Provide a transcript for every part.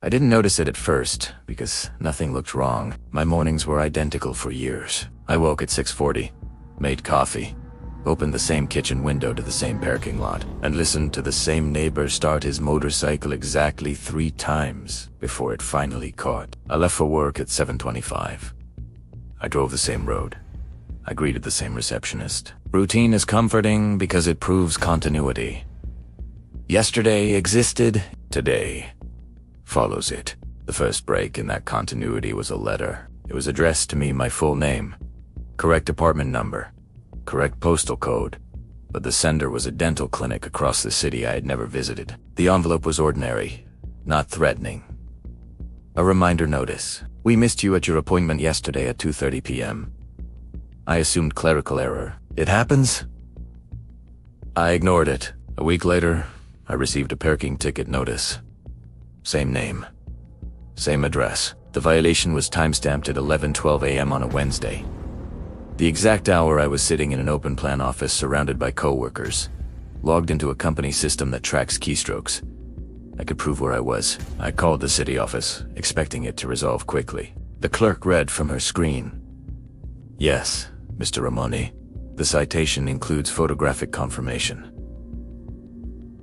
I didn't notice it at first, because nothing looked wrong. My mornings were identical for years. I woke at 6:40, made coffee, opened the same kitchen window to the same parking lot, and listened to the same neighbor start his motorcycle exactly 3 times before it finally caught. I left for work at 7:25. I drove the same road. I greeted the same receptionist. Routine is comforting because it proves continuity. Yesterday existed, today follows it. The first break in that continuity was a letter. It was addressed to me, my full name, correct apartment number, correct postal code, but the sender was a dental clinic across the city I had never visited. The envelope was ordinary, not threatening. A reminder notice. We missed you at your appointment yesterday at 2:30 p.m. I assumed clerical error. It happens? I ignored it. A week later, I received a parking ticket notice. Same name, same address. The violation was timestamped at 11:12 a.m. on a Wednesday. The exact hour I was sitting in an open plan office surrounded by coworkers, logged into a company system that tracks keystrokes. I could prove where I was. I called the city office, expecting it to resolve quickly. The clerk read from her screen. Yes, Mr. Ramoni. The citation includes photographic confirmation.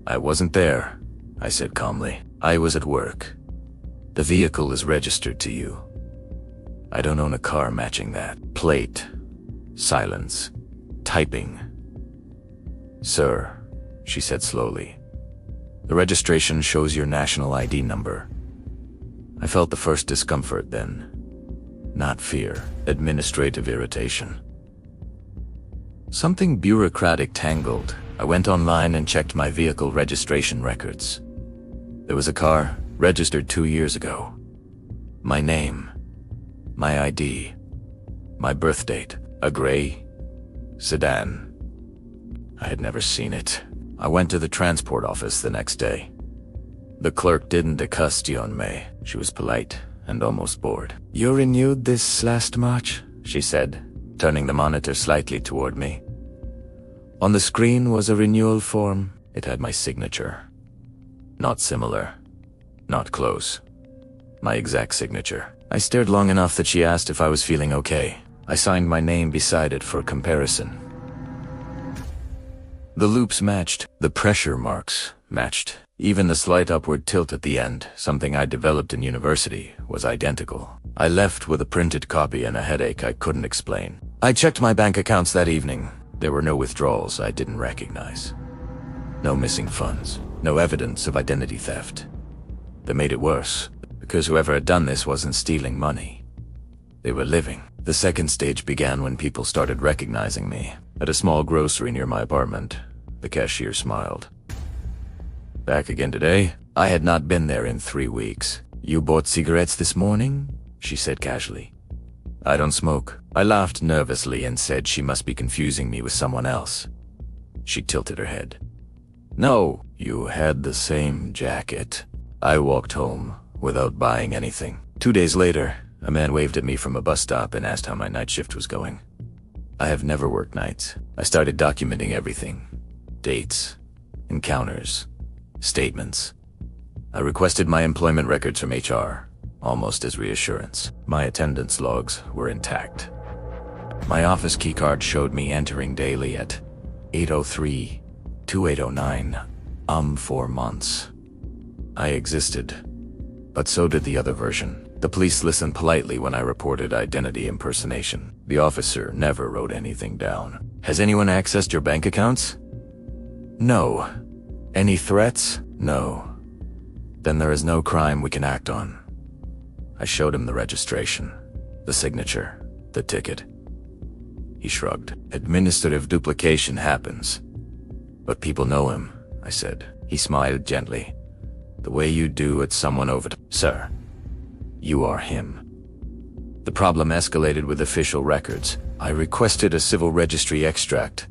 I wasn't there, I said calmly. I was at work. The vehicle is registered to you. I don't own a car matching that. Plate. Silence. Typing. Sir, she said slowly. The registration shows your national ID number. I felt the first discomfort then. Not fear, administrative irritation. Something bureaucratic tangled. I went online and checked my vehicle registration records. There was a car registered 2 years ago. My name, my ID, my birth date, a gray sedan. I had never seen it. I went to the transport office the next day. The clerk didn't question me. She was polite and almost bored. You renewed this last March, she said, turning the monitor slightly toward me. On the screen was a renewal form. It had my signature. Not similar. Not close. My exact signature. I stared long enough that she asked if I was feeling okay. I signed my name beside it for comparison. The loops matched. The pressure marks matched. Even the slight upward tilt at the end, something I developed in university, was identical. I left with a printed copy and a headache I couldn't explain. I checked my bank accounts that evening. There were no withdrawals I didn't recognize. No missing funds. No evidence of identity theft. That made it worse, because whoever had done this wasn't stealing money. They were living. The second stage began when people started recognizing me. At a small grocery near my apartment, the cashier smiled. Back again today? I had not been there in 3 weeks. You bought cigarettes this morning? She said casually. I don't smoke. I laughed nervously and said she must be confusing me with someone else. She tilted her head. No, you had the same jacket. I walked home without buying anything. 2 days later, a man waved at me from a bus stop and asked how my night shift was going. I have never worked nights. I started documenting everything. Dates, encounters, statements. I requested my employment records from HR, almost as reassurance. My attendance logs were intact. My office keycard showed me entering daily at 8:03 to 8:09, 4 months. I existed, but so did the other version. The police listened politely when I reported identity impersonation. The officer never wrote anything down. Has anyone accessed your bank accounts? No. Any threats? No. Then there is no crime we can act on. I showed him the registration, the signature, the ticket. He shrugged. Administrative duplication happens. But people know him, I said. He smiled gently. The way you do at someone over to— Sir, you are him. The problem escalated with official records. I requested a civil registry extract,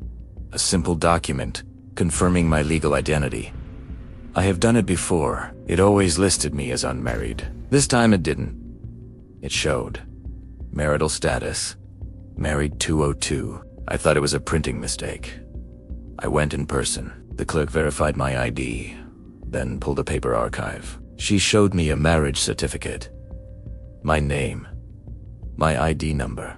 a simple document confirming my legal identity. I have done it before. It always listed me as unmarried. This time it didn't. It showed marital status, married 202. I thought it was a printing mistake. I went in person. The clerk verified my ID, then pulled a paper archive. She showed me a marriage certificate. My name, my ID number,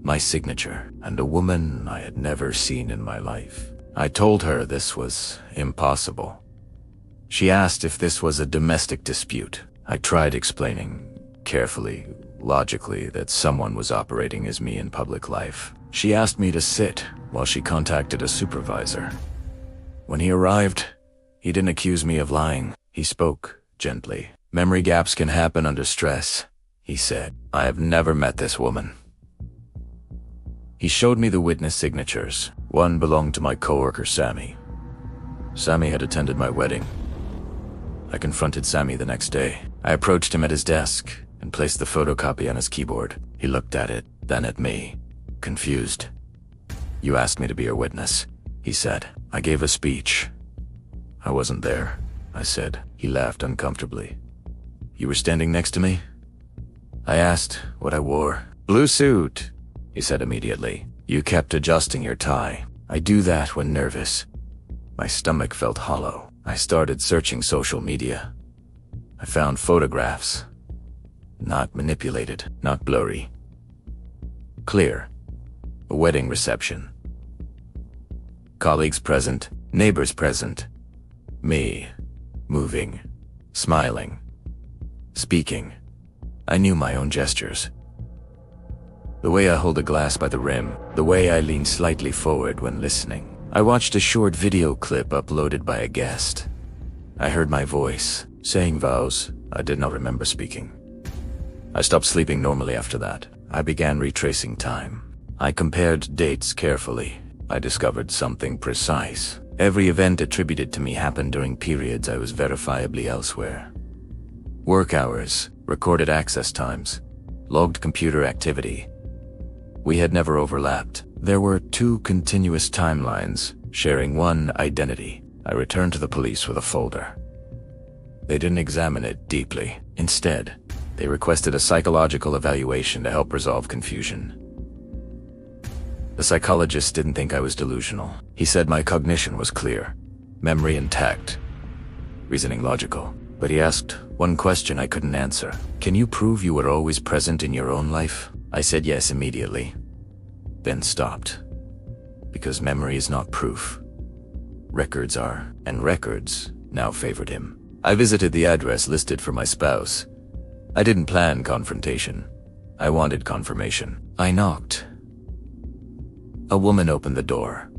my signature, and a woman I had never seen in my life. I told her this was impossible. She asked if this was a domestic dispute. I tried explaining, carefully, logically, that someone was operating as me in public life. She asked me to sit while she contacted a supervisor. When he arrived, he didn't accuse me of lying. He spoke gently. Memory gaps can happen under stress, he said. I have never met this woman. He showed me the witness signatures. One belonged to my coworker, Sammy. Sammy had attended my wedding. I confronted Sammy the next day. I approached him at his desk and placed the photocopy on his keyboard. He looked at it, then at me, confused. You asked me to be your witness, he said. I gave a speech. I wasn't there, I said. He laughed uncomfortably. You were standing next to me? I asked what I wore. Blue suit, he said immediately. You kept adjusting your tie. I do that when nervous. My stomach felt hollow. I started searching social media. I found photographs. Not manipulated, not blurry. Clear. A wedding reception. Colleagues present, neighbors present. Me, moving, smiling, speaking. I knew my own gestures. The way I hold a glass by the rim, the way I lean slightly forward when listening. I watched a short video clip uploaded by a guest. I heard my voice, saying vows I did not remember speaking. I stopped sleeping normally after that. I began retracing time. I compared dates carefully. I discovered something precise. Every event attributed to me happened during periods I was verifiably elsewhere. Work hours, recorded access times, logged computer activity. We had never overlapped. There were 2 continuous timelines, sharing one identity. I returned to the police with a folder. They didn't examine it deeply. Instead, they requested a psychological evaluation to help resolve confusion. The psychologist didn't think I was delusional. He said my cognition was clear, memory intact, reasoning logical. But he asked one question I couldn't answer. Can you prove you were always present in your own life? I said yes immediately, then stopped. Because memory is not proof. Records are, and records now favored him. I visited the address listed for my spouse. I didn't plan confrontation. I wanted confirmation. I knocked. A woman opened the door.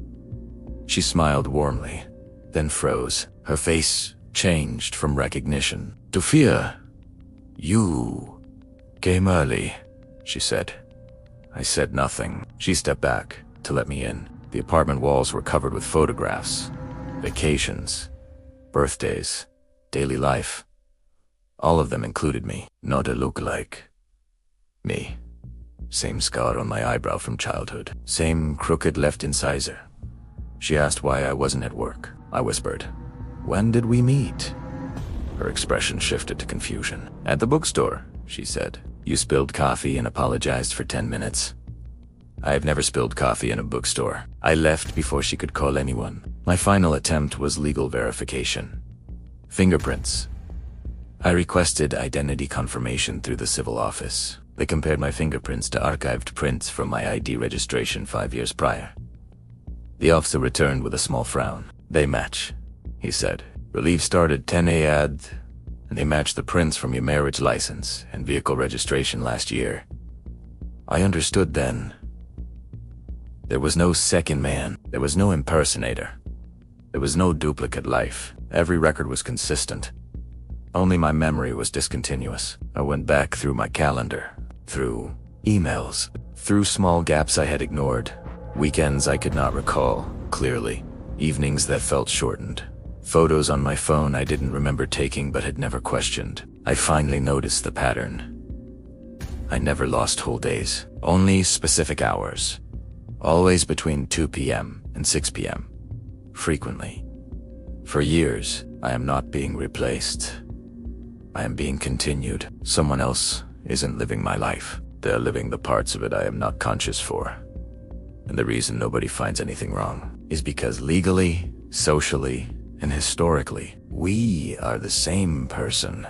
She smiled warmly, then froze. Her face changed from recognition to fear. You came early, she said. I said nothing. She stepped back to let me in. The apartment walls were covered with photographs, vacations, birthdays, daily life. All of them included me, not a lookalike. Me. Same scar on my eyebrow from childhood. Same crooked left incisor. She asked why I wasn't at work. I whispered, "When did we meet?" Her expression shifted to confusion. "At the bookstore," she said. "You spilled coffee and apologized for 10 minutes. I have never spilled coffee in a bookstore." I left before she could call anyone. My final attempt was legal verification. Fingerprints. I requested identity confirmation through the civil office. They compared my fingerprints to archived prints from my ID registration 5 years prior. The officer returned with a small frown. "They match," he said. "Relief started 10 a.m. and they match the prints from your marriage license and vehicle registration last year." I understood then. There was no second man. There was no impersonator. There was no duplicate life. Every record was consistent. Only my memory was discontinuous. I went back through my calendar, through emails, through small gaps I had ignored, weekends I could not recall clearly, evenings that felt shortened, photos on my phone I didn't remember taking but had never questioned. I finally noticed the pattern. I never lost whole days, only specific hours, always between 2 p.m. and 6 p.m. Frequently. For years, I am not being replaced. I am being continued. Someone else isn't living my life. They're living the parts of it I am not conscious for. And the reason nobody finds anything wrong is because legally, socially, And historically, we are the same person.